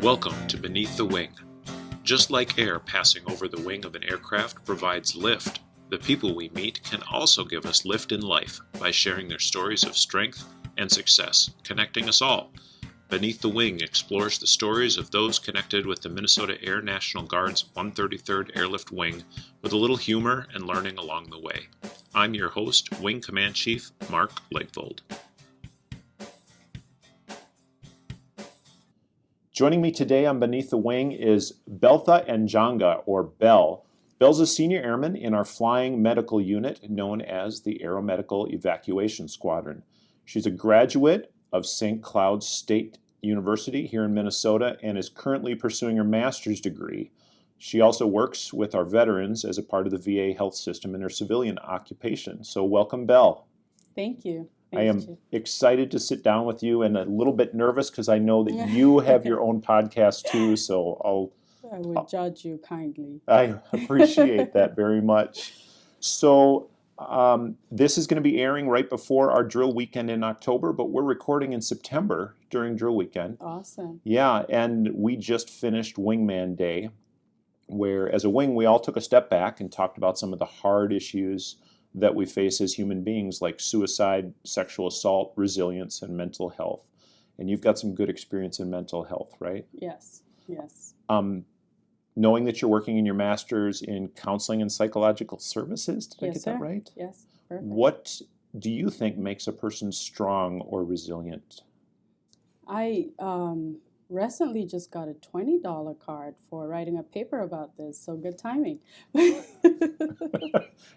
Welcome to Beneath the Wing. Just like air passing over the wing of an aircraft provides lift, the people we meet can also give us lift in life by sharing their stories of strength and success, connecting us all. Beneath the Wing explores the stories of those connected with the Minnesota Air National Guard's 133rd Airlift Wing with a little humor and learning along the way. I'm your host, Wing Command Chief Mark Legvold. Joining me today on Beneath the Wing is Belle Anjangha, or Belle. Belle's a senior airman in our flying medical unit known as the Aeromedical Evacuation Squadron. She's a graduate of St. Cloud State University here in Minnesota and is currently pursuing her master's degree. She also works with our veterans as a part of the VA health system in her civilian occupation. So welcome, Belle. Thank you. I am excited to sit down with you and a little bit nervous because I know that you have your own podcast too, so I will judge you kindly. I appreciate that very much. So this is going to be airing right before our drill weekend in October, but we're recording in September during drill weekend. Awesome. Yeah, and we just finished Wingman Day, where as a wing we all took a step back and talked about some of the hard issues that we face as human beings, like suicide, sexual assault, resilience, and mental health. And you've got some good experience in mental health, right? Yes, yes. Knowing that you're working in your master's in counseling and psychological services, did I get that right? Yes, perfect. What do you think makes a person strong or resilient? I recently just got a $20 card for writing a paper about this, so good timing.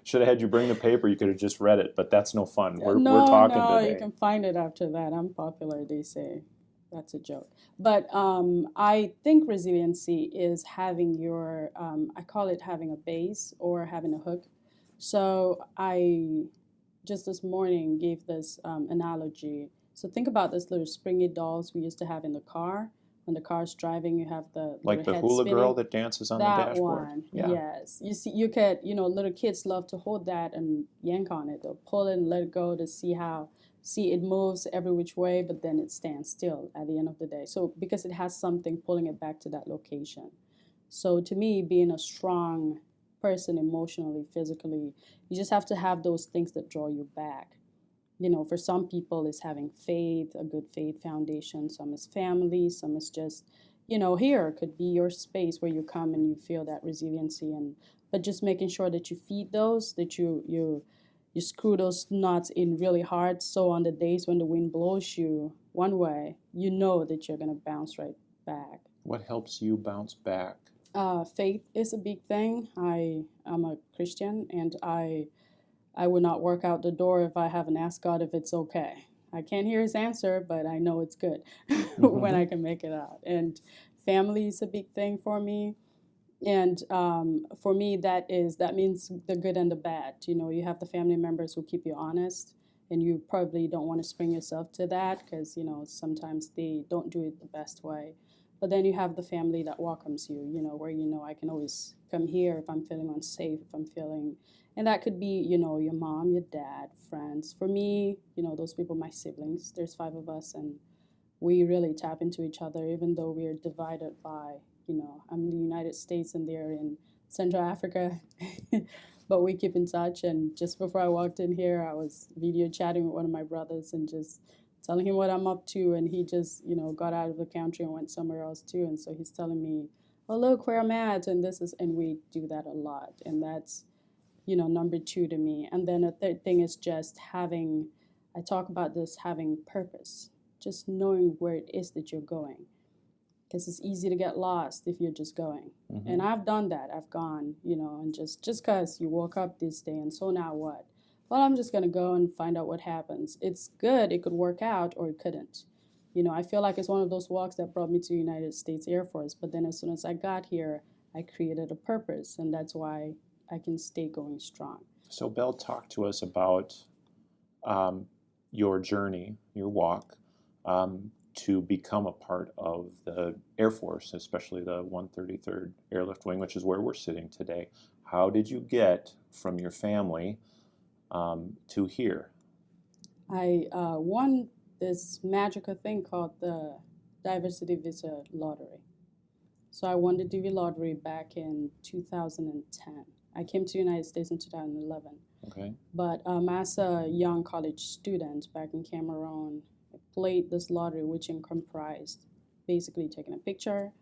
Should have had you bring the paper. You could have just read it, but that's no fun. We're No, talking today. you can find it after that. I'm popular, they say. That's a joke. But I think resiliency is having your, I call it having a base or having a hook. So I just this morning gave this analogy. So think about this little springy dolls we used to have in the car. When the car's driving, you have the like the head hula spinning. girl that dances on the That dashboard. one, Yeah. yes. You see, you could, little kids love to hold that and yank on it. They'll pull it and let it go to see it moves every which way, but then it stands still at the end of the day. So because it has something pulling it back to that location. So to me, being a strong person emotionally, physically, you just have to have those things that draw you back. For some people, it's having faith, a good faith foundation. Some is family. Some is just, here could be your space where you come and you feel that resiliency. But just making sure that you feed those, that you screw those knots in really hard. So on the days when the wind blows you one way, you know that you're going to bounce right back. What helps you bounce back? Faith is a big thing. I am a Christian, and I would not work out the door if I haven't asked God if it's okay. I can't hear his answer, but I know it's good when I can make it out. And family is a big thing for me. And for me, that means the good and the bad. You have the family members who keep you honest, and you probably don't want to spring yourself to that because, sometimes they don't do it the best way. But then you have the family that welcomes you, where I can always come here if I'm feeling unsafe, if I'm feeling... And that could be, your mom, your dad, friends. For me, those people, my siblings, there's 5 of us, and we really tap into each other, even though we're divided by, I'm in the United States and they're in Central Africa. But we keep in touch. And just before I walked in here, I was video chatting with one of my brothers and just telling him what I'm up to. And he just, got out of the country and went somewhere else too. And so he's telling me, oh, look where I'm at. And and we do that a lot. And that's, number 2 to me. And then a third thing is just having purpose, just knowing where it is that you're going. Because it's easy to get lost if you're just going. Mm-hmm. And I've done that. I've gone, and just because you woke up this day and so now what? Well, I'm just going to go and find out what happens. It's good. It could work out or it couldn't. I feel like it's one of those walks that brought me to the United States Air Force. But then as soon as I got here, I created a purpose. And that's why I can stay going strong. So Belle, talk to us about your journey, your walk, to become a part of the Air Force, especially the 133rd Airlift Wing, which is where we're sitting today. How did you get from your family to here? I won this magical thing called the Diversity Visa Lottery. So I won the DV lottery back in 2010. I came to the United States in 2011. Okay. But as a young college student back in Cameroon, I played this lottery, which comprised basically taking a picture.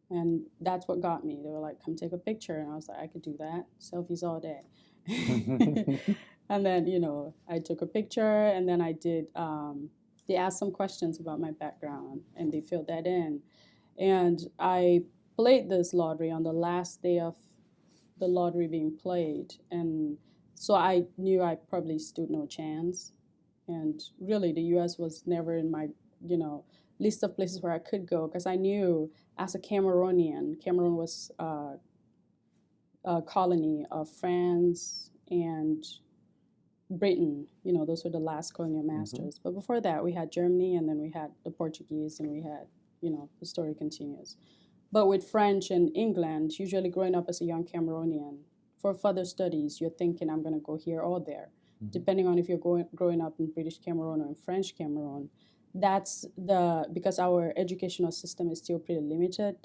And that's what got me. They were like, come take a picture. And I was like, I could do that. Selfies all day. And then, I took a picture, and then I did, they asked some questions about my background, and they filled that in. And I played this lottery on the last day of the lottery being played. And so I knew I probably stood no chance. And really, the U.S. was never in my, list of places where I could go, because I knew as a Cameroonian, Cameroon was a colony of France and Britain. Those were the last colonial masters. But before that, we had Germany, and then we had the Portuguese, and we had, the story continues. But with French and England, usually growing up as a young Cameroonian, for further studies, you're thinking, I'm going to go here or there. Depending on if you're growing up in British Cameroon or in French Cameroon. That's because our educational system is still pretty limited.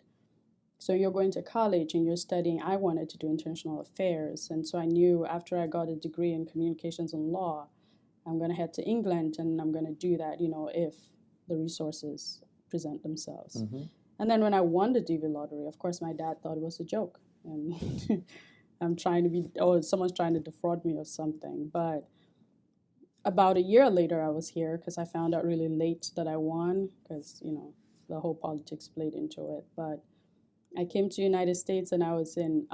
So you're going to college and you're studying. I wanted to do international affairs. And so I knew after I got a degree in communications and law, I'm going to head to England, and I'm going to do that, if the resources present themselves. And then when I won the DV lottery, of course, my dad thought it was a joke. And someone's trying to defraud me or something. But about a year later, I was here because I found out really late that I won, because, the whole politics played into it. But I came to the United States, and I was in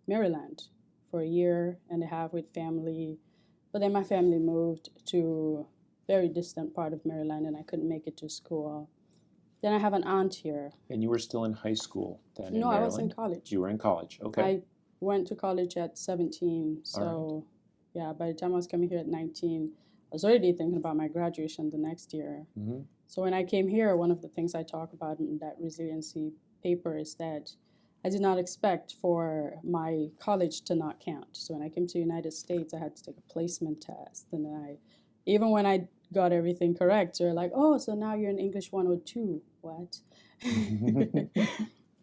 Maryland for a year and a half with family. But then my family moved to a very distant part of Maryland, and I couldn't make it to school. Then I have an aunt here. And you were still in high school then in No, Maryland? I was in college. You were in college, okay. I went to college at 17, so yeah, by the time I was coming here at 19, I was already thinking about my graduation the next year. So when I came here, one of the things I talk about in that Resiliency paper is that I did not expect for my college to not count. So when I came to the United States, I had to take a placement test. And then even when I got everything correct, they're like, oh, so now you're in English 102. What?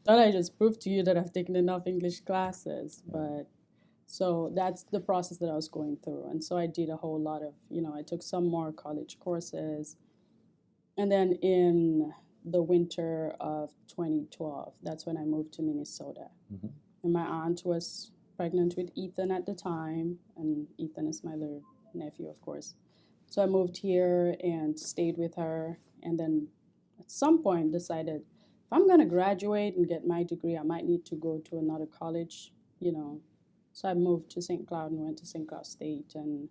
Thought I just proved to you that I've taken enough English classes. But so that's the process that I was going through. And so I did a whole lot of, I took some more college courses. And then in the winter of 2012, that's when I moved to Minnesota. And my aunt was pregnant with Ethan at the time, and Ethan is my little nephew, of course. So I moved here and stayed with her, and then at some point decided, if I'm going to graduate and get my degree, I might need to go to another college, So I moved to St. Cloud and went to St. Cloud State. And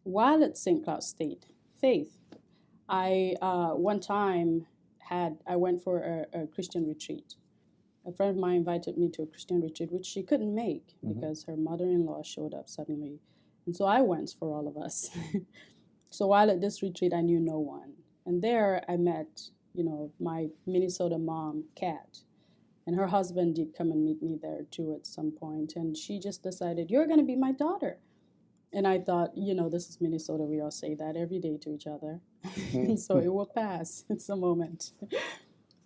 while at St. Cloud State, Faith, I one time I went for a Christian retreat. A friend of mine invited me to a Christian retreat, which she couldn't make because her mother-in-law showed up suddenly. And so I went for all of us. So while at this retreat, I knew no one. And there I met, my Minnesota mom, Kat. And her husband did come and meet me there too at some point. And she just decided, you're going to be my daughter. And I thought, this is Minnesota. We all say that every day to each other. So it will pass. It's a moment.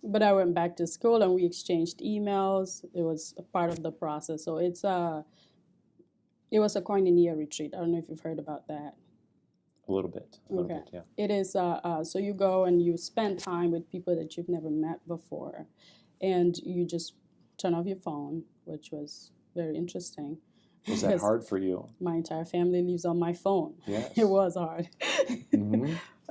But I went back to school and we exchanged emails. It was a part of the process. So it was a koinonia retreat. I don't know if you've heard about that. A little bit, yeah. It is, so you go and you spend time with people that you've never met before. And you just turn off your phone, which was very interesting. Was that hard for you? My entire family lives on my phone. Yes. It was hard.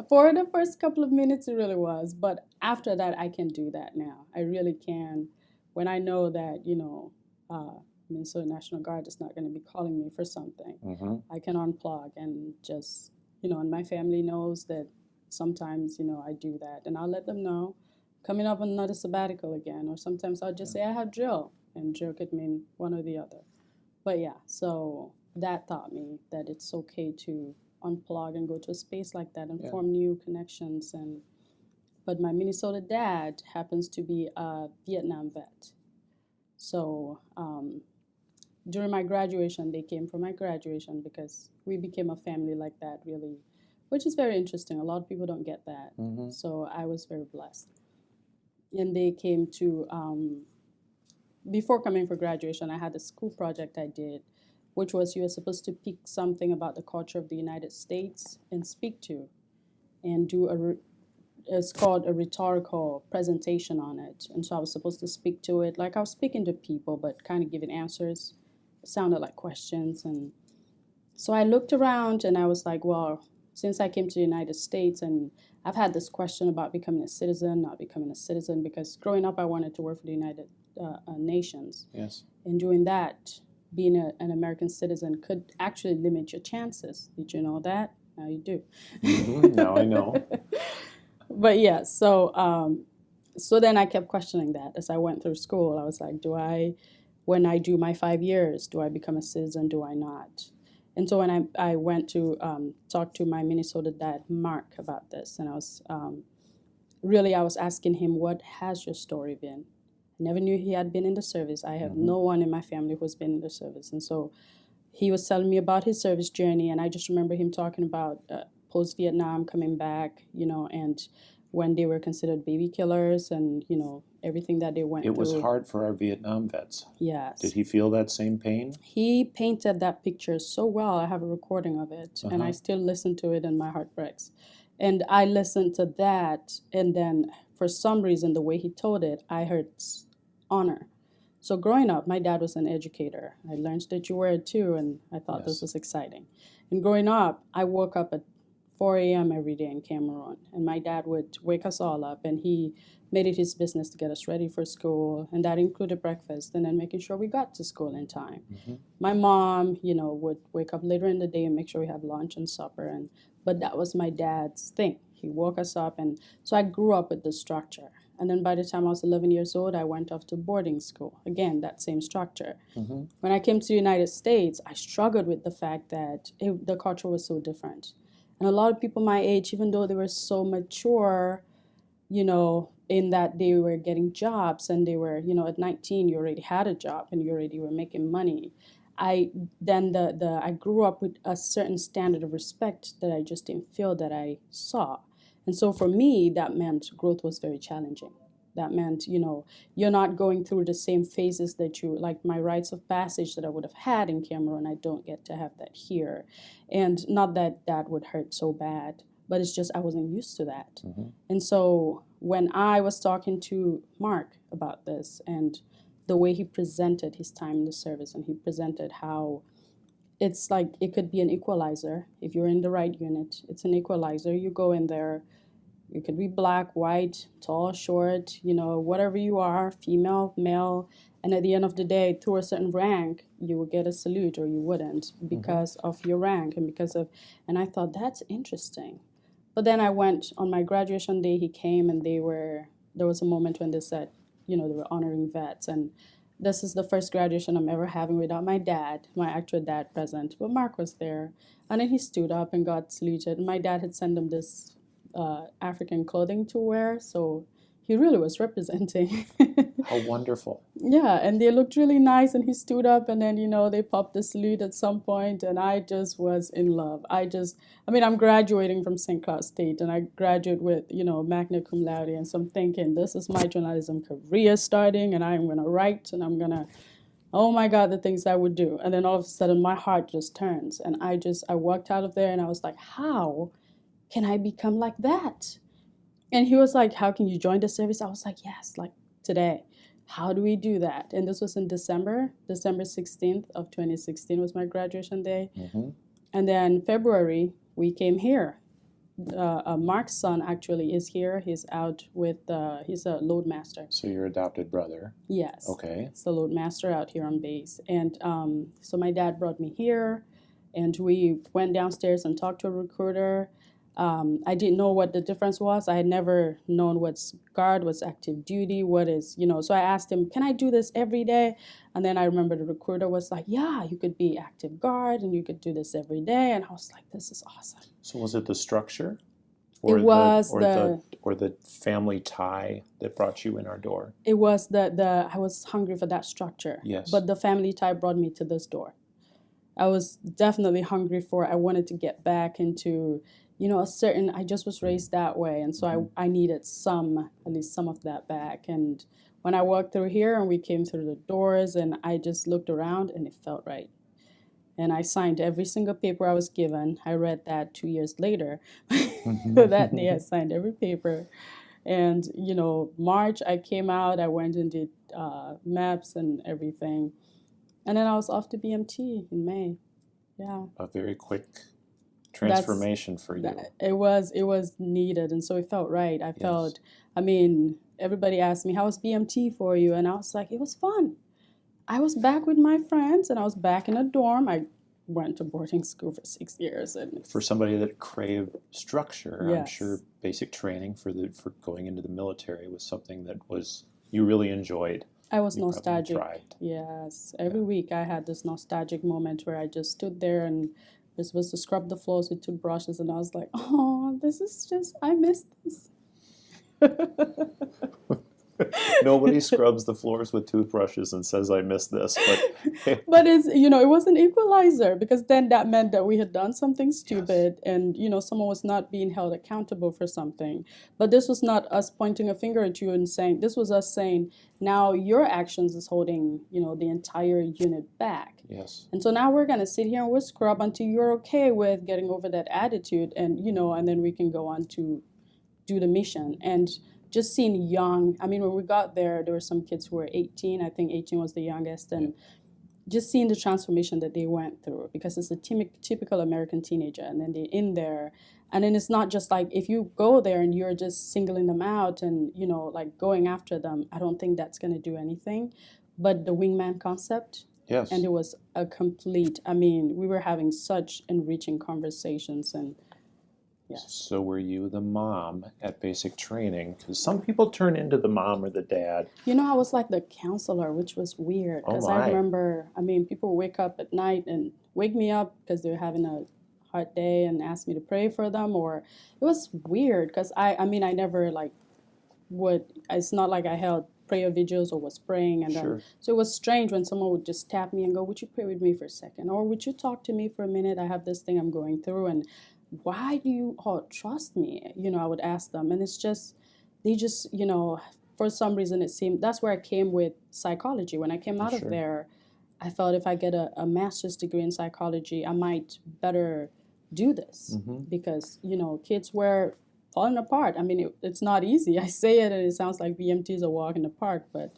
For the first couple of minutes, it really was. But after that, I can do that now. I really can. When I know that, Minnesota National Guard is not going to be calling me for something, I can unplug and just, and my family knows that sometimes, I do that. And I'll let them know. Coming up on another sabbatical again. Or sometimes I'll just say I have drill. And drill could mean one or the other. But yeah, so that taught me that it's okay to unplug and go to a space like that and form new connections. But my Minnesota dad happens to be a Vietnam vet. So during my graduation, they came for my graduation because we became a family like that, really, which is very interesting. A lot of people don't get that. So I was very blessed. and they came to, before coming for graduation, I had a school project I did, which was you were supposed to pick something about the culture of the United States and speak to, and do it's called a rhetorical presentation on it. And so I was supposed to speak to it like I was speaking to people, but kind of giving answers. It sounded like questions. And so I looked around and I was like, well, since I came to the United States, and I've had this question about becoming a citizen, not becoming a citizen, because growing up I wanted to work for the United Nations. Yes. And doing that, being an American citizen could actually limit your chances. Did you know that? Now you do. Now I know. But yeah, so then I kept questioning that as I went through school. I was like, when I do my 5 years, do I become a citizen? Do I not? And so when I went to talk to my Minnesota dad, Mark, about this, and I was asking him, what has your story been? I never knew he had been in the service. I have no one in my family who's been in the service. And so he was telling me about his service journey, and I just remember him talking about post-Vietnam, coming back, and when they were considered baby killers and, everything that they went through. It was hard for our Vietnam vets. Yes. Did he feel that same pain? He painted that picture so well. I have a recording of it, and I still listen to it and my heart breaks. And I listened to that, and then for some reason, the way he told it, I heard honor. So growing up, my dad was an educator. I learned that you were too, and I thought this was exciting. And growing up, I woke up at 4 a.m. every day in Cameroon, and my dad would wake us all up, and he made it his business to get us ready for school, and that included breakfast, and then making sure we got to school in time. My mom, would wake up later in the day and make sure we have lunch and supper, but that was my dad's thing. He woke us up, and so I grew up with the structure. And then by the time I was 11 years old, I went off to boarding school. Again, that same structure. When I came to the United States, I struggled with the fact that the culture was so different. And a lot of people my age, even though they were so mature, in that they were getting jobs and they were, at 19, you already had a job and you already were making money. I grew up with a certain standard of respect that I just didn't feel that I saw. And so for me, that meant growth was very challenging. That meant, you're not going through the same phases that like my rites of passage that I would have had in Cameroon. I don't get to have that here. And not that that would hurt so bad, but it's just I wasn't used to that. And so when I was talking to Mark about this and the way he presented his time in the service, and he presented how it's like it could be an equalizer. If you're in the right unit, it's an equalizer. You go in there, you could be black, white, tall, short, whatever you are, female, male. And at the end of the day, through a certain rank, you would get a salute or you wouldn't because of your rank and I thought that's interesting. But then I went on my graduation day, he came and there was a moment when they said, they were honoring vets. And this is the first graduation I'm ever having without my dad, my actual dad present. But Mark was there. And then he stood up and got saluted. And my dad had sent him this African clothing to wear. So he really was representing. How wonderful. Yeah, and they looked really nice. And he stood up and then, they popped the salute at some point. And I just was in love. I'm graduating from St. Cloud State. And I graduate with, magna cum laude. And so I'm thinking, this is my journalism career starting. And I'm going to write. And I'm going to, oh my God, the things I would do. And then all of a sudden, my heart just turns. And I walked out of there and I was like, how can I become like that? And he was like, how can you join the service? I was like, yes, like today. How do we do that? And this was in December 16th of 2016 was my graduation day. And then February, we came here. Mark's son actually is here. He's out with, he's a load master. So your adopted brother. Yes. Okay. He's a load master out here on base. And so my dad brought me here and we went downstairs and talked to a recruiter. I didn't know what the difference was. I had never known what's guard, what's active duty, what is, so I asked him, can I do this every day? And then I remember the recruiter was like, yeah, you could be active guard and you could do this every day. And I was like, this is awesome. So was it the structure? Or the family tie that brought you in our door? It was I was hungry for that structure. Yes. But the family tie brought me to this door. I was definitely hungry I wanted to get back into, a certain, I just was raised that way. And so I needed at least some of that back. And when I walked through here and we came through the doors and I just looked around and it felt right. And I signed every single paper I was given. I read that 2 years later. That day I signed every paper. And, March I came out, I went and did maps and everything. And then I was off to BMT in May. Yeah. A very quick transformation for you. It was needed, and so it felt right. I felt, everybody asked me, how was BMT for you? And I was like, it was fun. I was back with my friends, and I was back in a dorm. I went to boarding school for 6 years. And for somebody that craved structure, yes. I'm sure basic training for going into the military was something that you really enjoyed. I was nostalgic. Yes. Every week I had this nostalgic moment where I just stood there and was supposed to scrub the floors with toothbrushes, and I was like, oh, I miss this. Nobody scrubs the floors with toothbrushes and says, I miss this. But it's, it was an equalizer, because then that meant that we had done something stupid. Yes. And, someone was not being held accountable for something. But this was not us pointing a finger at you and saying, this was us saying, now your actions is holding, the entire unit back. Yes. And so now we're going to sit here and we'll scrub until you're okay with getting over that attitude. And, and then we can go on to do the mission. And just seeing young, when we got there were some kids who were 18. I think 18 was the youngest. And just seeing the transformation that they went through, because it's a typical American teenager. And then they're in there. And then it's not just like, if you go there and you're just singling them out and, like going after them, I don't think that's going to do anything. But the wingman concept. Yes. And it was a complete, we were having such enriching conversations. And yes. So were you the mom at basic training? Because some people turn into the mom or the dad. I was like the counselor, which was weird. Because I remember, people wake up at night and wake me up because they're having a hard day and ask me to pray for them. Or it was weird because I never it's not like I held prayer vigils or was praying. And sure. So it was strange when someone would just tap me and go, would you pray with me for a second? Or would you talk to me for a minute? I have this thing I'm going through. And why do you all trust me? I would ask them. And it's just, they just, for some reason it seemed, that's where I came with psychology. When I came out sure. of there, I felt if I get a master's degree in psychology, I might better do this. Mm-hmm. Because, kids were falling apart. It's not easy. I say it and it sounds like BMT is a walk in the park, but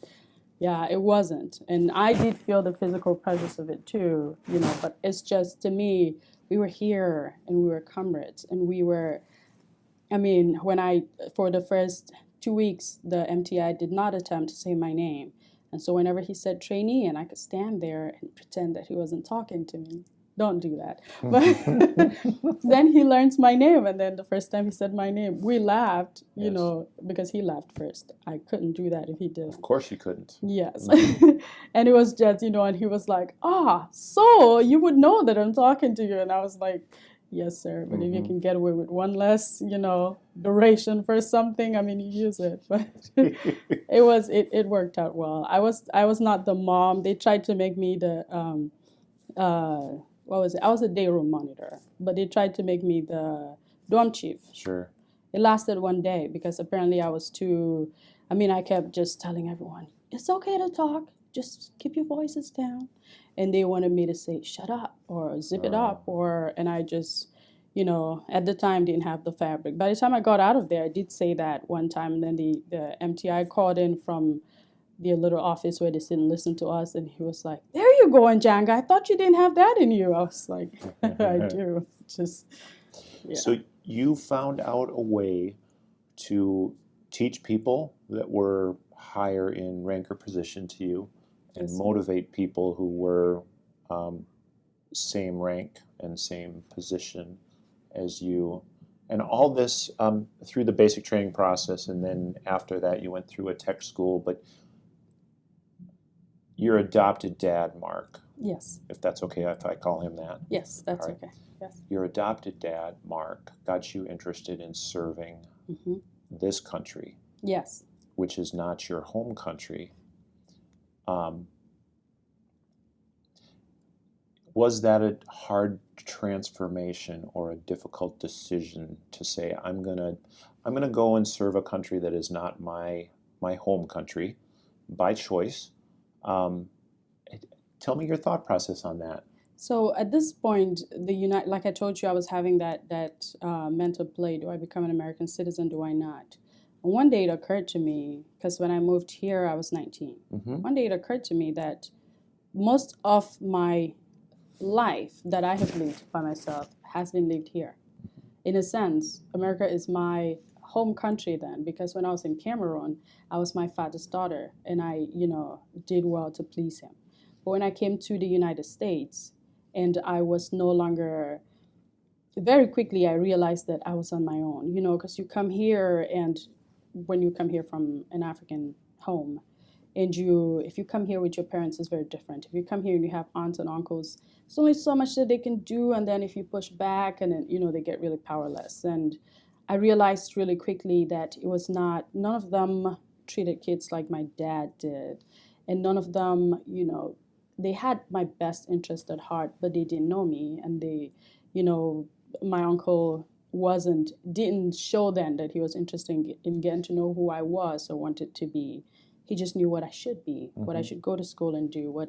yeah, it wasn't. And I did feel the physical pressures of it too, but it's just, to me, we were here and we were comrades and we were, for the first 2 weeks, the MTI did not attempt to say my name. And so whenever he said trainee, and I could stand there and pretend that he wasn't talking to me. Don't do that. But then he learns my name. And then the first time he said my name, we laughed, because he laughed first. I couldn't do that if he didn't. Of course you couldn't. Yes. And it was just, and he was like, so you would know that I'm talking to you. And I was like, yes, sir. But if you can get away with one less, duration for something, you use it. But it worked out well. I was not the mom. They tried to make me the, what was it? I was a day room monitor, but they tried to make me the dorm chief. Sure. It lasted 1 day because apparently I was too, I kept just telling everyone, it's okay to talk, just keep your voices down. And they wanted me to say, shut up or zip it up and I just, at the time didn't have the fabric. By the time I got out of there, I did say that one time, and then the MTI called in from the little office where they didn't listen to us, and he was like, there you go, Anjangha, I thought you didn't have that in you. I was like, I do. Just, yeah. So you found out a way to teach people that were higher in rank or position to you and motivate people who were same rank and same position as you. And all this through the basic training process, and then after that you went through a tech school. But your adopted dad, Mark. Yes. If that's okay if I call him that. Yes, that's okay. Yes. Your adopted dad, Mark, got you interested in serving this country. Yes. Which is not your home country. Was that a hard transformation or a difficult decision to say, I'm gonna go and serve a country that is not my home country by choice? Tell me your thought process on that. So at this point, like I told you, I was having that mental play: do I become an American citizen? Do I not? And one day it occurred to me, because when I moved here, I was 19. Mm-hmm. One day it occurred to me that most of my life that I have lived by myself has been lived here. In a sense, America is my home country then, because when I was in Cameroon, I was my father's daughter, and I, did well to please him. But when I came to the United States, and I was no longer, very quickly I realized that I was on my own, because you come here, and when you come here from an African home, and if you come here with your parents, it's very different. If you come here and you have aunts and uncles, there's only so much that they can do, and then if you push back, and then, they get really powerless. And I realized really quickly that none of them treated kids like my dad did, and none of them, they had my best interest at heart, but they didn't know me, and my uncle didn't show then that he was interested in getting to know who I was or wanted to be. He just knew what I should be, what I should go to school and do,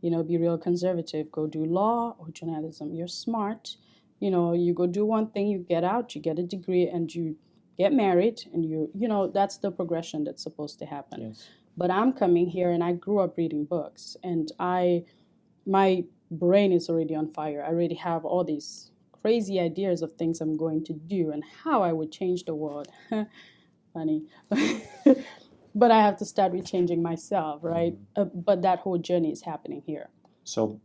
be real conservative, go do law or journalism. You're smart, you go do one thing, you get out, you get a degree, and you get married, and that's the progression that's supposed to happen. Yes. But I'm coming here, and I grew up reading books, and my brain is already on fire. I already have all these crazy ideas of things I'm going to do and how I would change the world. Funny. But I have to start rechanging myself, right? But that whole journey is happening here. So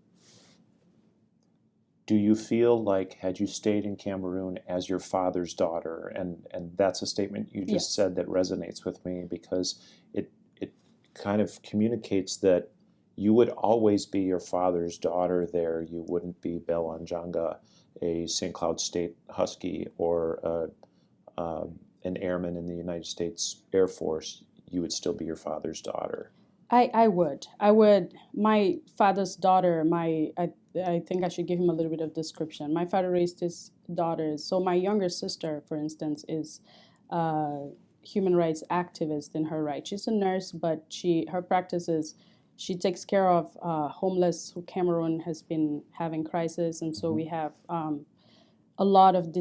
do you feel like, had you stayed in Cameroon as your father's daughter, and that's a statement you just said that resonates with me, because it kind of communicates that you would always be your father's daughter there. You wouldn't be Belle Anjangha, a St. Cloud State Husky, or an airman in the United States Air Force. You would still be your father's daughter. I would. My father's daughter, I think I should give him a little bit of description. My father raised his daughters. So my younger sister, for instance, is a human rights activist in her right. She's a nurse, but her practice is she takes care of homeless who Cameroon has been having crisis. And so we have a lot of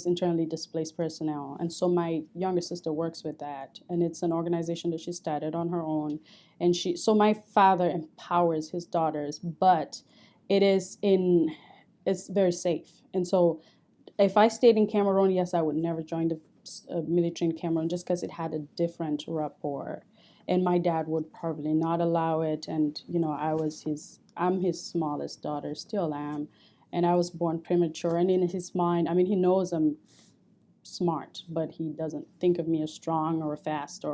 internally displaced personnel. And so my younger sister works with that. And it's an organization that she started on her own. And so my father empowers his daughters, but it's very safe. And so if I stayed in Cameroon, yes, I would never join the military in Cameroon, just because it had a different rapport. And my dad would probably not allow it. And, I'm his smallest daughter, still am. And I was born premature, and in his mind, he knows I'm smart, but he doesn't think of me as strong or fast.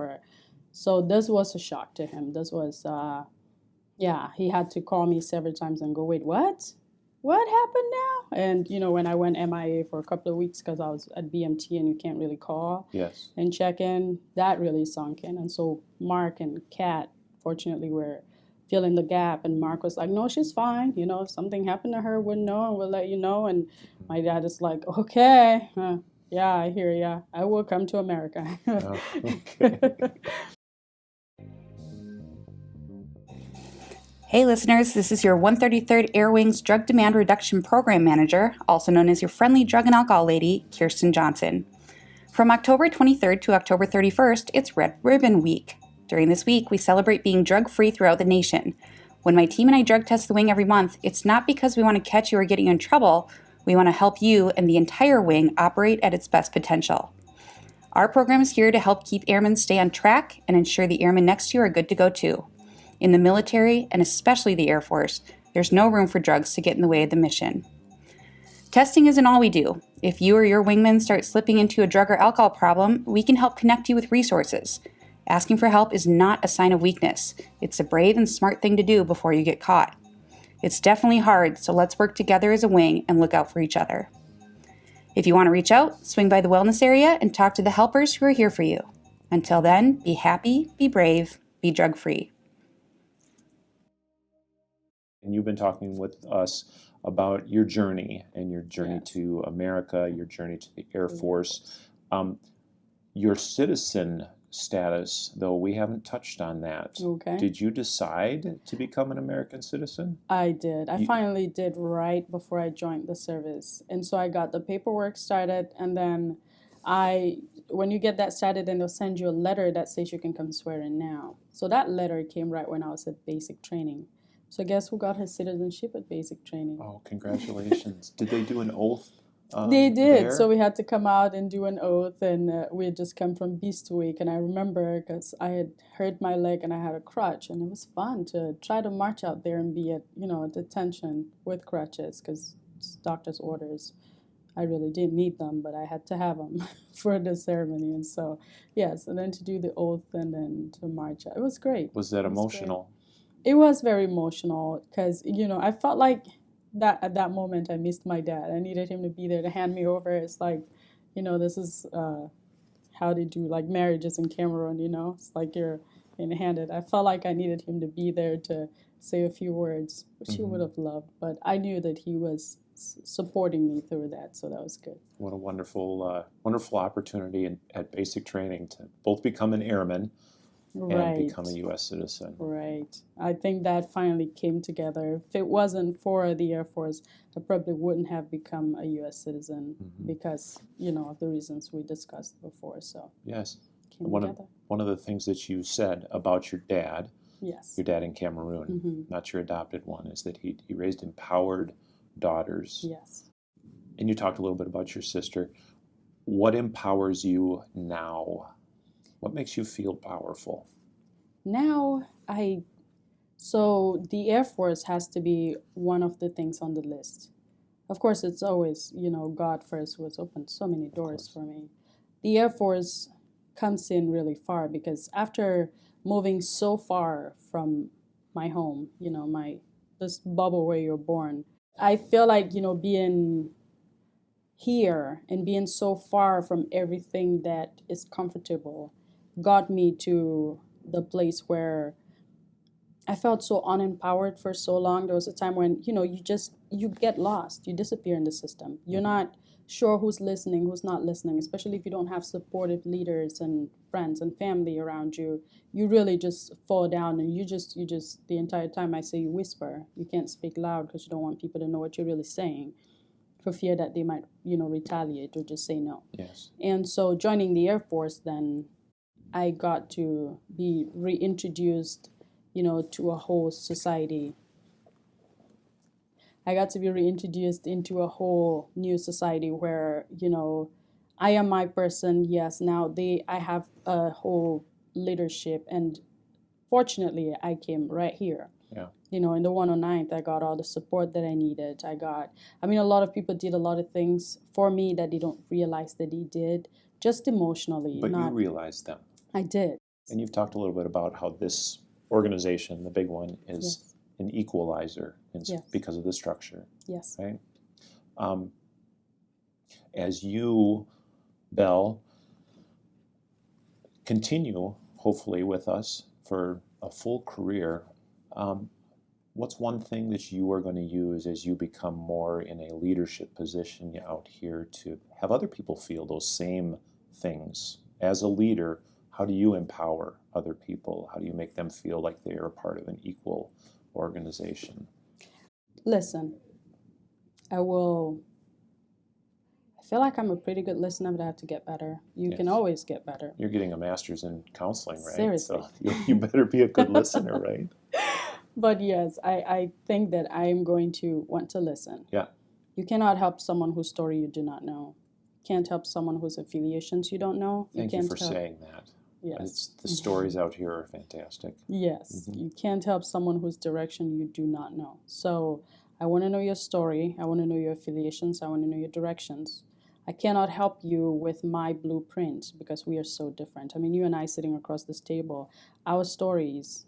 So this was a shock to him. This was, he had to call me several times and go, wait, what? What happened now? And, when I went MIA for a couple of weeks because I was at BMT and you can't really call and check in, that really sunk in. And so Mark and Kat, fortunately, were filling the gap, and Mark was like, no, she's fine. If something happened to her, we'll know, and we'll let you know. And my dad is like, okay, yeah, I hear ya. I will come to America. Oh, okay. Hey listeners, this is your 133rd Air Wing's Drug Demand Reduction Program Manager, also known as your friendly drug and alcohol lady, Kirsten Johnson. From October 23rd to October 31st, it's Red Ribbon Week. During this week, we celebrate being drug-free throughout the nation. When my team and I drug test the wing every month, it's not because we want to catch you or get you in trouble. We want to help you and the entire wing operate at its best potential. Our program is here to help keep airmen stay on track and ensure the airmen next to you are good to go too. In the military, and especially the Air Force, there's no room for drugs to get in the way of the mission. Testing isn't all we do. If you or your wingmen start slipping into a drug or alcohol problem, we can help connect you with resources. Asking for help is not a sign of weakness. It's a brave and smart thing to do before you get caught. It's definitely hard, so let's work together as a wing and look out for each other. If you want to reach out, swing by the wellness area and talk to the helpers who are here for you. Until then, be happy, be brave, be drug-free. And you've been talking with us about your journey and your journey Yes. to America, your journey to the Air To the Air Force. Your citizen status, though, we haven't touched on that. Okay. Did you decide to become an American citizen? I did. I You- finally did right before I joined the service. And so I got the paperwork started, and then when you get that started, then they'll send you a letter that says you can come swear in now. So that letter came right when I was at basic training. So guess who got his citizenship at basic training? Oh, congratulations. Did they do an oath? They did. There? So we had to come out and do an oath, and we had just come from Beast Week. And I remember because I had hurt my leg and I had a crutch, and it was fun to try to march out there and be at, at detention with crutches because it's doctor's orders. I really didn't need them, but I had to have them for the ceremony. And so, yes, and then to do the oath and then to march out. It was great. Was that It was emotional? It was very emotional because, I felt like that at that moment I missed my dad. I needed him to be there to hand me over. It's like, this is how they do like marriages in Cameroon, It's like you're being handed. I felt like I needed him to be there to say a few words, which he would have loved. But I knew that he was supporting me through that, so that was good. What a wonderful, wonderful opportunity at basic training to both become an airman and Right. become a U.S. citizen. Right. I think that finally came together. If it wasn't for the Air Force, I probably wouldn't have become a U.S. citizen because, of the reasons we discussed before. So Yes. it came One together. of the things that you said about your dad Yes. in Cameroon, not your adopted one, is that he raised empowered daughters. Yes. And you talked a little bit about your sister. What empowers you now? What makes you feel powerful? Now, so the Air Force has to be one of the things on the list. Of course, it's always, God first, who has opened so many doors for me. The Air Force comes in really far because after moving so far from my home, this bubble where you're born, I feel like, being here and being so far from everything that is comfortable got me to the place where I felt so unempowered for so long. There was a time when, you get lost, you disappear in the system. You're not sure who's listening, who's not listening, especially if you don't have supportive leaders and friends and family around you. You really just fall down and you just the entire time I say you whisper. You can't speak loud because you don't want people to know what you're really saying for fear that they might, retaliate or just say no. Yes. And so joining the Air Force, then I got to be reintroduced, to a whole society. I got to be reintroduced into a whole new society where, I am my person. Yes, now I have a whole leadership, and fortunately, I came right here. Yeah. In the 109th, I got all the support that I needed. A lot of people did a lot of things for me that they don't realize that they did, just emotionally. But you realized them. I did. And you've talked a little bit about how this organization, the big one, is an equalizer because of the structure. Yes. Right? As you, Belle, continue, hopefully, with us for a full career, what's one thing that you are going to use as you become more in a leadership position out here to have other people feel those same things? As a leader, how do you empower other people? How do you make them feel like they are a part of an equal organization? Listen, I feel like I'm a pretty good listener, but I have to get better. You can always get better. You're getting a master's in counseling, right? Seriously. So you better be a good listener, right? But yes, I think that I am going to want to listen. Yeah. You cannot help someone whose story you do not know. You can't help someone whose affiliations you don't know. Thank you for saying that. Yes. The stories out here are fantastic. Yes. You can't help someone whose direction you do not know. So I want to know your story. I want to know your affiliations. I want to know your directions. I cannot help you with my blueprint because we are so different. You and I sitting across this table, our stories,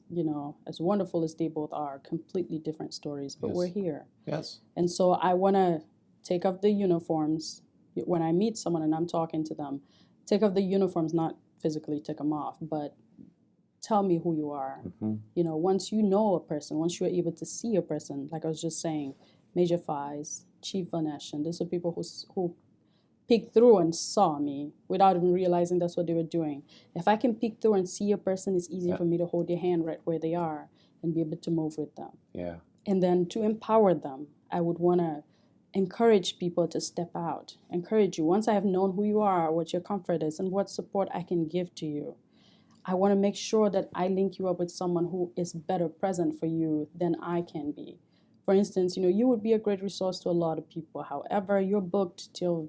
as wonderful as they both are, completely different stories, but we're here. Yes. And so I want to take off the uniforms. When I meet someone and I'm talking to them, take off the uniforms, not physically take them off, but tell me who you are. Once you know a person, once you're able to see a person, like I was just saying, Major Fies, Chief Vanessian. These are people who peeked through and saw me without even realizing that's what they were doing. If I can peek through and see a person, it's easier for me to hold their hand right where they are and be able to move with them. Yeah. And then to empower them, I would want to encourage people to step out, encourage you. Once I have known who you are, what your comfort is, and what support I can give to you, I want to make sure that I link you up with someone who is better present for you than I can be. For instance, you would be a great resource to a lot of people. However, you're booked till,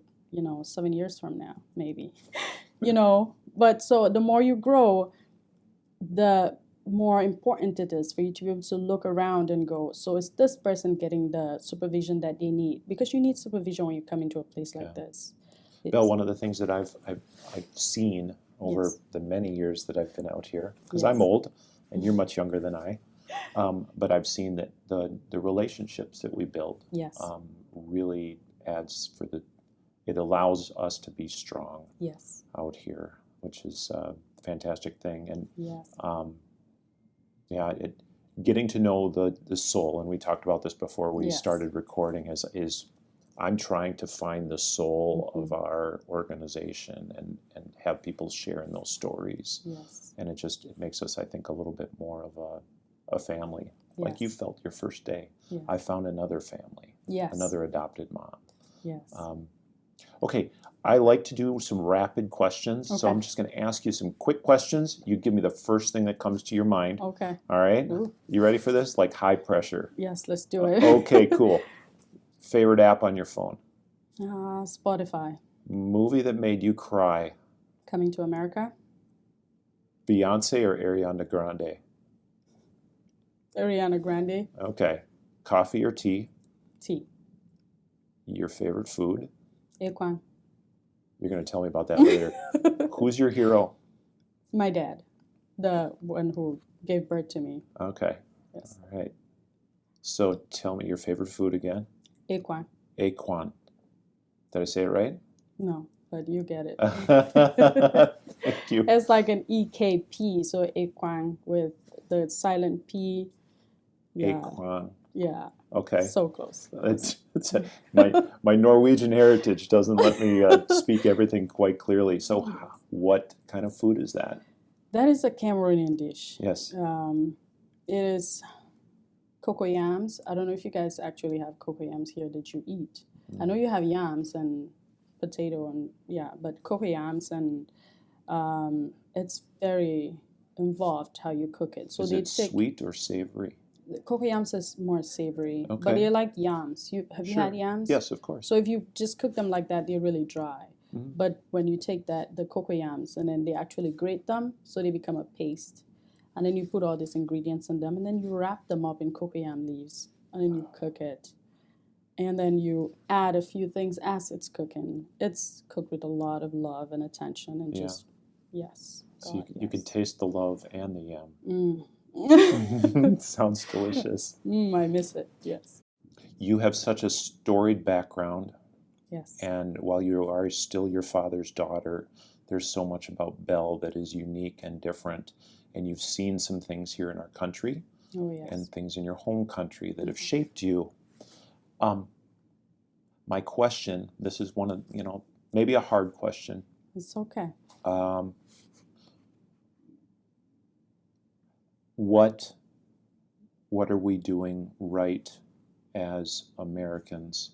7 years from now, maybe, But so the more you grow, the more important it is for you to be able to look around and go, so is this person getting the supervision that they need? Because you need supervision when you come into a place like this. Belle, one of the things that I've seen over the many years that I've been out here, because I'm old and you're much younger than I, but I've seen that the relationships that we build really adds it allows us to be strong out here, which is a fantastic thing. And getting to know the soul, and we talked about this before we started recording, is I'm trying to find the soul of our organization and have people share in those stories. And it makes us, I think, a little bit more of a family. Like you felt your first day. I found another family, another adopted mom. Okay, I like to do some rapid questions, so I'm just going to ask you some quick questions. You give me the first thing that comes to your mind. Okay. All right? Ooh. You ready for this? Like high pressure. Yes, let's do it. Okay, cool. Favorite app on your phone? Spotify. Movie that made you cry? Coming to America. Beyonce or Ariana Grande? Ariana Grande. Okay. Coffee or tea? Tea. Your favorite food? Equine. You're going to tell me about that later. Who's your hero? My dad, the one who gave birth to me. Okay. Yes. All right. So tell me your favorite food again. Equine. Equine. Did I say it right? No, but you get it. Thank you. It's like an EKP, so equine with the silent P. Yeah. Equine. Yeah. Okay. So close. My Norwegian heritage doesn't let me speak everything quite clearly. So what kind of food is that? That is a Cameroonian dish. Yes. It is cocoa yams. I don't know if you guys actually have cocoa yams here that you eat. I know you have yams and potato and but cocoa yams, and it's very involved how you cook it. So is it sweet or savory? Cocoa yams is more savory, okay. But they're like yams. Have you had yams? Yes, of course. So if you just cook them like that, they're really dry. But when you take the cocoa yams, and then they actually grate them, so they become a paste. And then you put all these ingredients in them, and then you wrap them up in cocoa yam leaves, and then you cook it. And then you add a few things as it's cooking. It's cooked with a lot of love and attention, and just, So you can taste the love and the yam. Sounds delicious. I miss it, yes. You have such a storied background. Yes. And while you are still your father's daughter, there's so much about Belle that is unique and different. And you've seen some things here in our country and things in your home country that have shaped you. My question, this is one of, maybe a hard question. It's okay. What are we doing right as Americans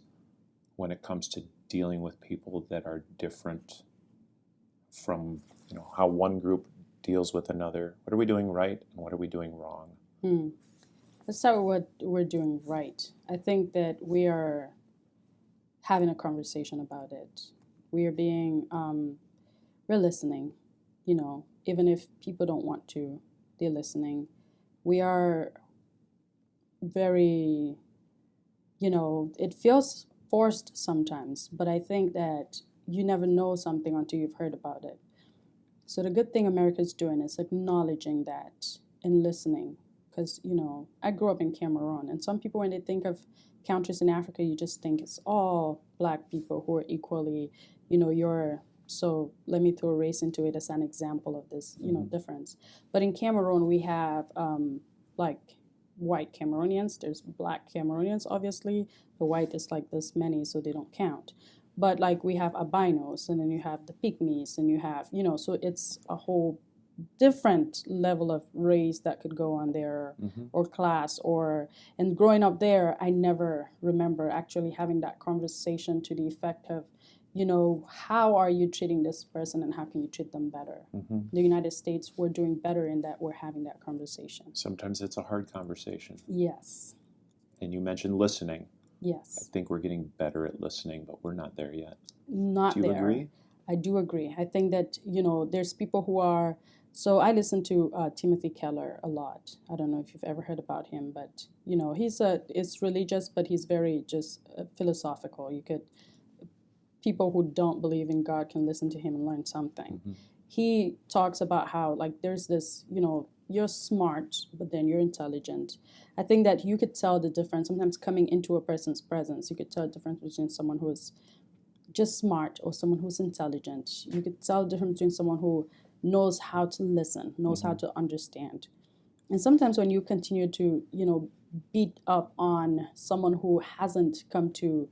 when it comes to dealing with people that are different from, how one group deals with another? What are we doing right and what are we doing wrong? Let's start with what we're doing right. I think that we are having a conversation about it. We are being, we're listening, even if people don't want to, they're listening. We are very, it feels forced sometimes, but I think that you never know something until you've heard about it. So the good thing America's doing is acknowledging that and listening. Because, I grew up in Cameroon, and some people, when they think of countries in Africa, you just think it's all Black people who are equally, so let me throw race into it as an example of this, difference. But in Cameroon, we have, white Cameroonians, there's black Cameroonians, obviously. The white is like this many, so they don't count. But like we have albinos, and then you have the pygmies, and you have, so it's a whole different level of race that could go on there, or class, and growing up there, I never remember actually having that conversation to the effect of, how are you treating this person and how can you treat them better? The United States, we're doing better in that we're having that conversation. Sometimes it's a hard conversation. Yes. And you mentioned listening. Yes. I think we're getting better at listening, but we're not there yet. Not there. Do you agree? I do agree. I think that, there's people who are, so I listen to Timothy Keller a lot. I don't know if you've ever heard about him, but, it's religious, but he's very just philosophical. People who don't believe in God can listen to him and learn something. He talks about how, like, there's this, you're smart, but then you're intelligent. I think that you could tell the difference. Sometimes coming into a person's presence, you could tell the difference between someone who is just smart or someone who's intelligent. You could tell the difference between someone who knows how to listen, knows how to understand. And sometimes when you continue to, beat up on someone who hasn't come to,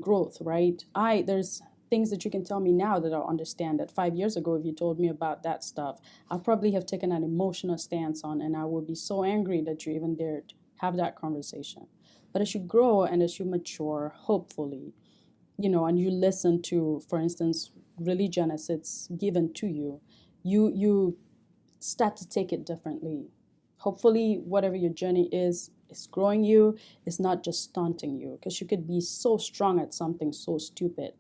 growth, right? There's things that you can tell me now that I'll understand that 5 years ago, if you told me about that stuff, I'll probably have taken an emotional stance on, and I would be so angry that you even dared have that conversation. But as you grow and as you mature, hopefully, and you listen to, for instance, religion as it's given to you, you start to take it differently. Hopefully, whatever your journey is growing you. It's not just stunting you, because you could be so strong at something so stupid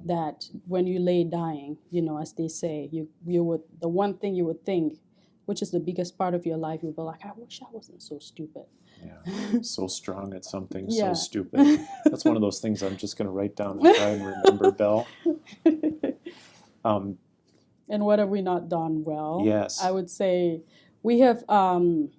that when you lay dying, as they say, you would, the one thing you would think, which is the biggest part of your life, you would be like, I wish I wasn't so stupid. Yeah, so strong at something, so stupid. That's one of those things I'm just going to write down and try and remember, Belle. And what have we not done well? Yes. I would say we have gotten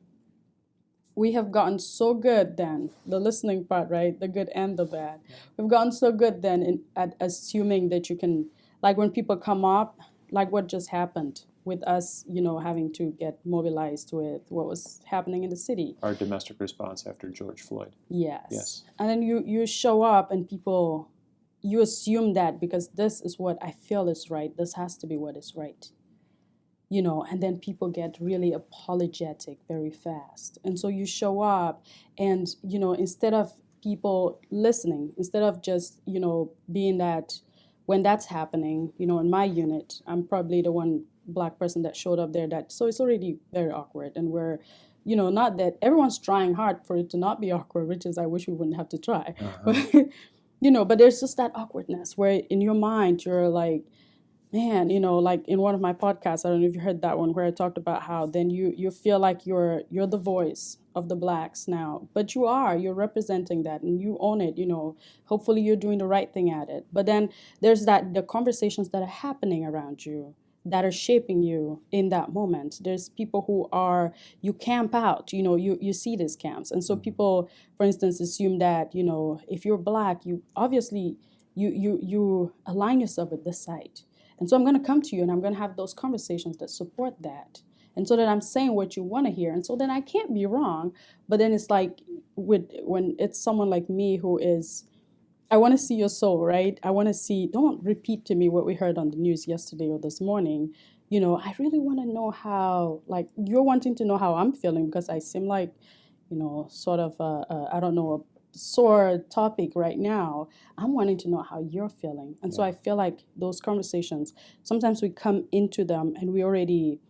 so good then, the listening part, right? The good and the bad. We've gotten so good then at assuming that you can, like when people come up, like what just happened with us, having to get mobilized with what was happening in the city. Our domestic response after George Floyd. Yes. And then you show up and people, you assume that because this is what I feel is right, this has to be what is right. And then people get really apologetic very fast. And so you show up and, instead of people listening, instead of just, being that when that's happening, in my unit, I'm probably the one Black person that showed up there so it's already very awkward. And we're, not that everyone's trying hard for it to not be awkward, which is I wish we wouldn't have to try. But there's just that awkwardness where in your mind, you're like, man, like in one of my podcasts, I don't know if you heard that one, where I talked about how then you feel like you're the voice of the Blacks now, but you're representing that and you own it, hopefully you're doing the right thing at it. But then there's the conversations that are happening around you that are shaping you in that moment. There's people who you camp out, you see these camps. And so people, for instance, assume that, if you're Black, you obviously, you align yourself with this side. And so I'm going to come to you and I'm going to have those conversations that support that. And so that I'm saying what you want to hear. And so then I can't be wrong. But then it's like when it's someone like me who is, I want to see your soul, right? I want to see, don't repeat to me what we heard on the news yesterday or this morning. I really want to know how, like, you're wanting to know how I'm feeling because I seem like, sort of, I don't know, sore topic right now. I'm wanting to know how you're feeling. And so I feel like those conversations, sometimes we come into them and we already,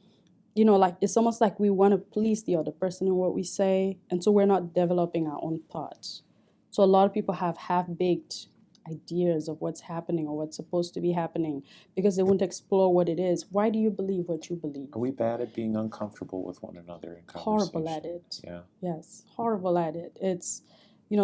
like it's almost like we want to please the other person in what we say. And so we're not developing our own thoughts. So a lot of people have half-baked ideas of what's happening or what's supposed to be happening because they won't explore what it is. Why do you believe what you believe? Are we bad at being uncomfortable with one another in conversation? Horrible at it. Yeah. Yes, horrible at it. It's,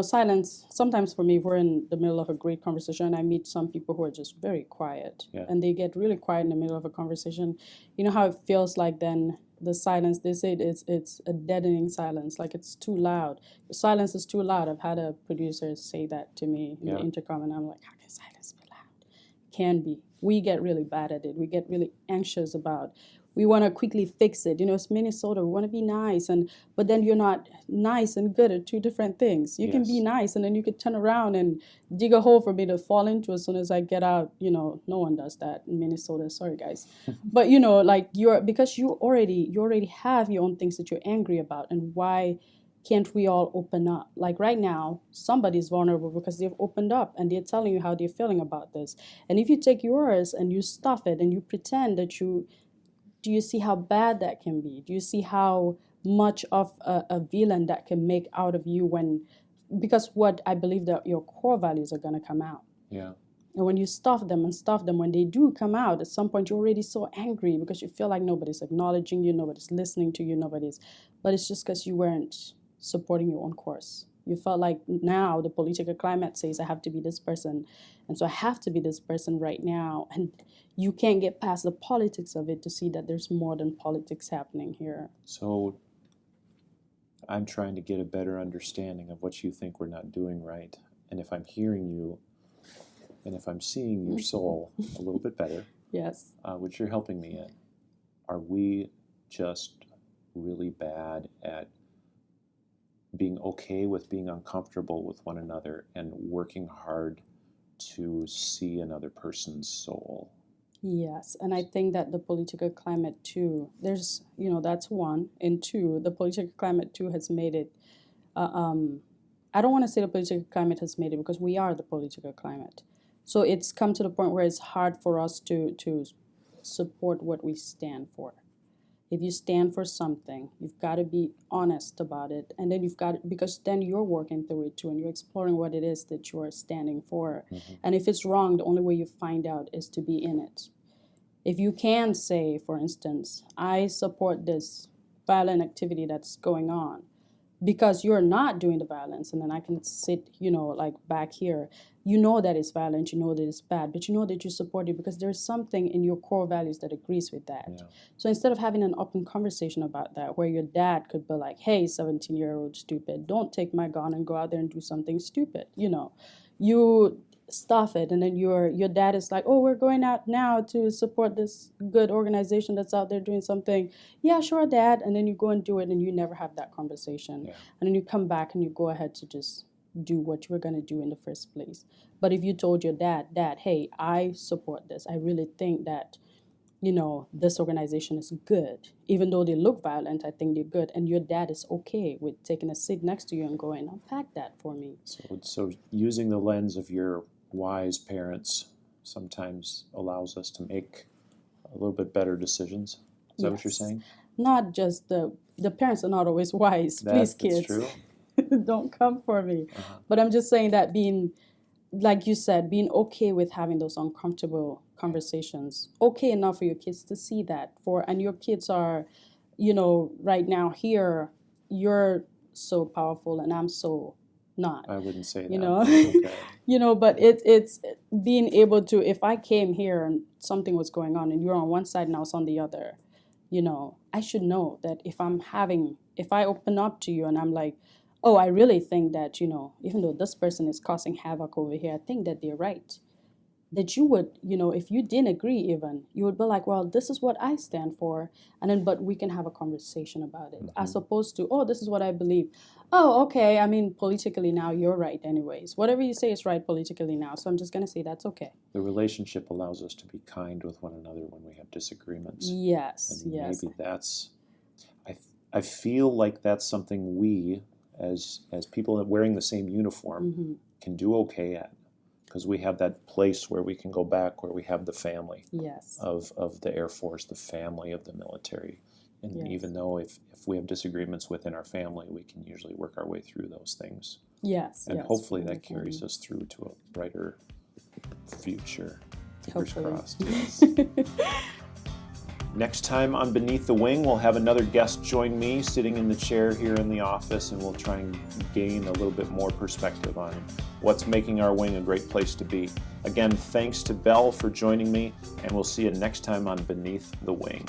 silence, sometimes for me, we're in the middle of a great conversation and I meet some people who are just very quiet and they get really quiet in the middle of a conversation. You know how it feels like then the silence, they say it's a deadening silence, like it's too loud. The silence is too loud. I've had a producer say that to me in the intercom and I'm like, how can silence be loud? Can be. We get really bad at it. We get really anxious about we want to quickly fix it. It's Minnesota. We want to be nice, but then you're not nice and good at two different things. You can be Yes. nice, and then you could turn around and dig a hole for me to fall into as soon as I get out. No one does that in Minnesota. Sorry, guys. But like because you already have your own things that you're angry about, and why can't we all open up? Like right now, somebody's vulnerable because they've opened up and they're telling you how they're feeling about this. And if you take yours and you stuff it and you pretend that do you see how bad that can be? Do you see how much of a villain that can make out of you because what I believe that your core values are going to come out. Yeah. And when you stuff them, when they do come out, at some point you're already so angry because you feel like nobody's acknowledging you, nobody's listening to you, but it's just because you weren't supporting your own course. You felt like now the political climate says I have to be this person, and so I have to be this person right now, and you can't get past the politics of it to see that there's more than politics happening here. So I'm trying to get a better understanding of what you think we're not doing right, and if I'm hearing you, and if I'm seeing your soul a little bit better, Yes. which you're helping me in, are we just really bad at being okay with being uncomfortable with one another and working hard to see another person's soul? Yes, and I think that the political climate too, there's, that's one. And two, the political climate too has made it, I don't want to say the political climate has made it because we are the political climate. So it's come to the point where it's hard for us to support what we stand for. If you stand for something, you've got to be honest about it. And then because then you're working through it too, and you're exploring what it is that you are standing for. Mm-hmm. And if it's wrong, the only way you find out is to be in it. If you can say, for instance, I support this violent activity that's going on, because you're not doing the violence, and then I can sit, like back here, that it's violent, that it's bad, but that you support it because there's something in your core values that agrees with that. Yeah. So instead of having an open conversation about that, where your dad could be like, hey, 17-year-old stupid, don't take my gun and go out there and do something stupid, you stuff it, and then your dad is like, oh, we're going out now to support this good organization that's out there doing something. Yeah, sure, Dad. And then you go and do it, and you never have that conversation. Yeah. And then you come back and you go ahead to just do what you were going to do in the first place. But if you told your dad, hey, I support this, I really think that this organization is good, even though they look violent, I think they're good, and your dad is okay with taking a seat next to you and going, unpack that for me. So using the lens of your wise parents sometimes allows us to make a little bit better decisions. Is that what you're saying? Not just the parents are not always wise. Please, kids. That's true. Don't come for me. Uh-huh. But I'm just saying that being, like you said, being okay with having those uncomfortable conversations, okay enough for your kids to see that. And your kids are, right now here, you're so powerful and I'm so not. I wouldn't say that. Okay. But it's being able to, if I came here and something was going on and you're on one side and I was on the other, I should know that if I open up to you and I'm like, oh, I really think that, even though this person is causing havoc over here, I think that they're right. That you would, if you didn't agree even, you would be like, well, this is what I stand for. And then, but we can have a conversation about it. Mm-hmm. As opposed to, oh, this is what I believe. Oh, okay. I mean, politically now, you're right anyways. Whatever you say is right politically now. So I'm just going to say that's okay. The relationship allows us to be kind with one another when we have disagreements. Yes, and yes. Maybe that's, I feel like that's something we, as people wearing the same uniform, Mm-hmm. can do okay at. Because we have that place where we can go back, where we have the family Yes. of the Air Force, the family of the military. And Yes. even though if we have disagreements within our family, we can usually work our way through those things. Yes. And yes, hopefully very that carries funny. us through to a brighter future. Fingers Hopefully. crossed, yes. Next time on Beneath the Wing, we'll have another guest join me sitting in the chair here in the office, and we'll try and gain a little bit more perspective on what's making our wing a great place to be. Again, thanks to Belle for joining me, and we'll see you next time on Beneath the Wing.